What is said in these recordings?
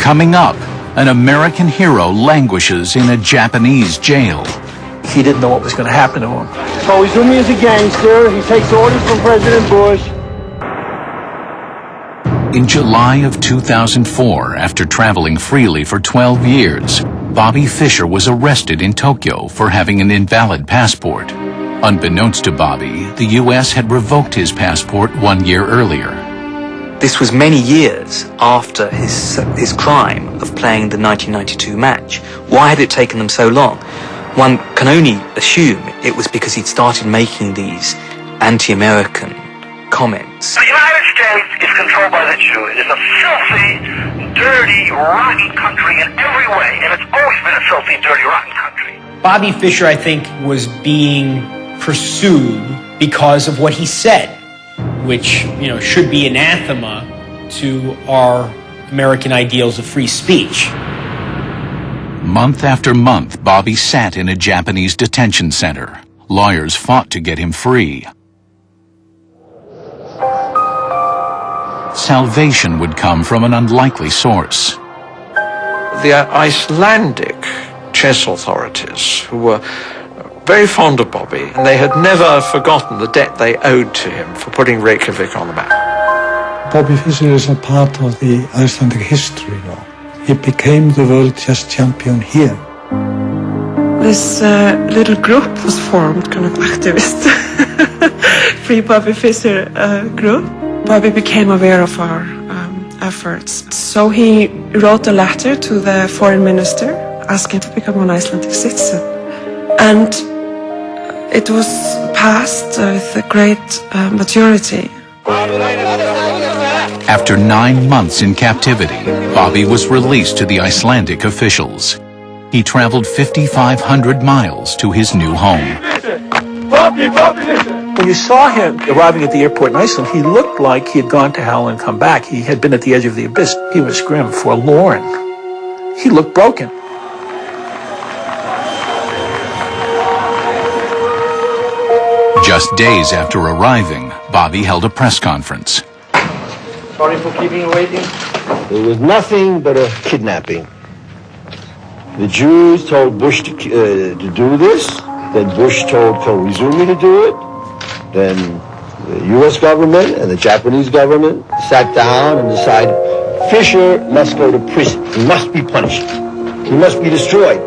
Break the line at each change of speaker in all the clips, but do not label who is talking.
Coming up, an American hero languishes in a Japanese jail.
He didn't know what was going to happen to him.
So he's with me as a gangster. He takes orders from President Bush.
In July of 2004, after traveling freely for 12 years, Bobby Fischer was arrested in Tokyo for having an invalid passport. Unbeknownst to Bobby, the U.S. had revoked his passport 1 year earlier.
This was many years after his crime of playing the 1992 match. Why had it taken them so long? One can only assume it was because he'd started making these anti-American comments.
The United States is controlled by the Jew. It is a filthy, dirty, rotten country in every way, and it's always been a filthy, dirty, rotten country.
Bobby Fischer, I think, was being pursued because of what he said, which, should be anathema to our American ideals of free speech.
Month after month, Bobby sat in a Japanese detention center. Lawyers fought to get him free. Salvation would come from an unlikely source.
The Icelandic chess authorities, who were very fond of Bobby, and they had never forgotten the debt they owed to him for putting Reykjavik on the map.
Bobby Fischer is a part of the Icelandic history now. He became the world chess champion here.
This little group was formed, kind of activist, Free Bobby Fischer group. Bobby became aware of our efforts. So he wrote a letter to the foreign minister asking to become an Icelandic citizen. And it was passed with a great majority.
After 9 months in captivity, Bobby was released to the Icelandic officials. He traveled 5,500 miles to his new home.
When you saw him arriving at the airport in Iceland, he looked like he had gone to hell and come back. He had been at the edge of the abyss. He was grim, forlorn. He looked broken.
Just days after arriving, Bobby held a press conference.
Sorry for keeping you waiting.
It was nothing but a kidnapping. The Jews told Bush to do this. Then Bush told Koizumi to do it. Then the U.S. government and the Japanese government sat down and decided Fischer must go to prison. He must be punished. He must be destroyed.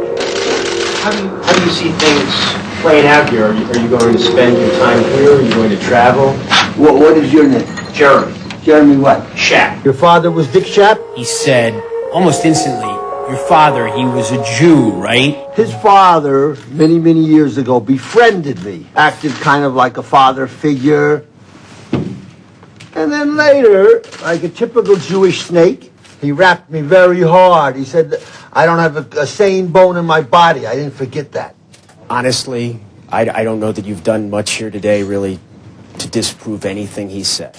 How do you see things playing out here? Are you going to spend your time here? Are you going to travel?
What is your name?
Jeremy.
Jeremy what?
Shapp.
Your father was Dick Shapp?
He said, almost instantly, your father, he was a Jew, right?
His father, many, many years ago, befriended me. Acted kind of like a father figure. And then later, like a typical Jewish snake, he rapped me very hard. He said, I don't have a sane bone in my body. I didn't forget that.
Honestly, I don't know that you've done much here today, really, to disprove anything he said.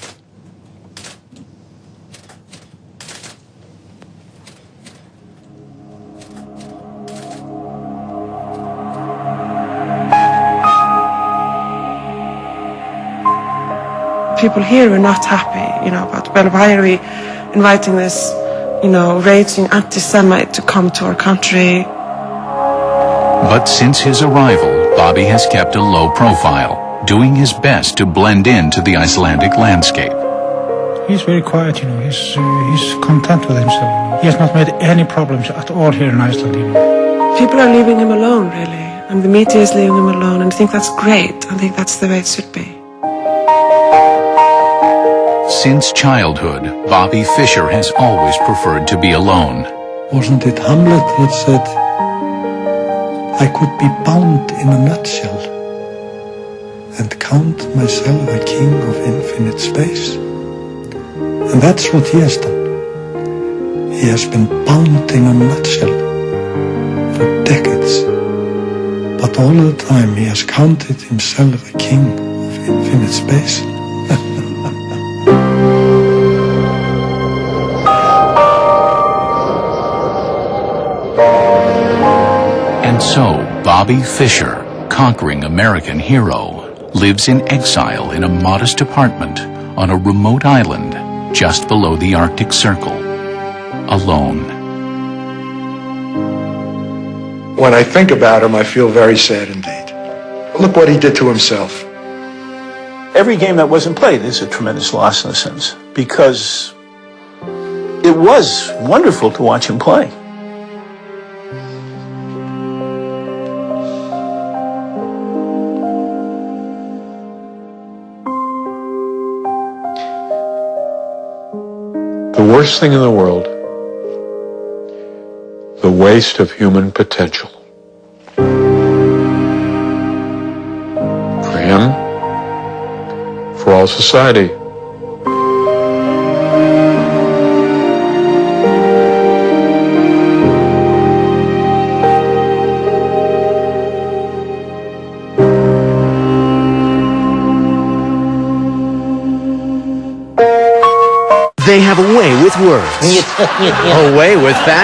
People here were not happy, about, well, why are we inviting this, raging anti-Semite to come to our country?
But since his arrival, Bobby has kept a low profile, doing his best to blend into the Icelandic landscape.
He's very quiet, he's content with himself. He has not made any problems at all here in Iceland,
People are leaving him alone, really, and the media is leaving him alone, and I think that's great. I think that's the way it should be.
Since childhood, Bobby Fischer has always preferred to be alone.
Wasn't it Hamlet that said, I could be bound in a nutshell and count myself a king of infinite space? And that's what he has done. He has been bound in a nutshell for decades. But all the time he has counted himself a king of infinite space.
And so, Bobby Fischer, conquering American hero, lives in exile in a modest apartment on a remote island just below the Arctic Circle, alone.
When I think about him, I feel very sad indeed. Look what he did to himself.
Every game that wasn't played is a tremendous loss in a sense, because it was wonderful to watch him play.
The worst thing in the world, the waste of human potential. For him, for all society.
They have a way with words. A way with that.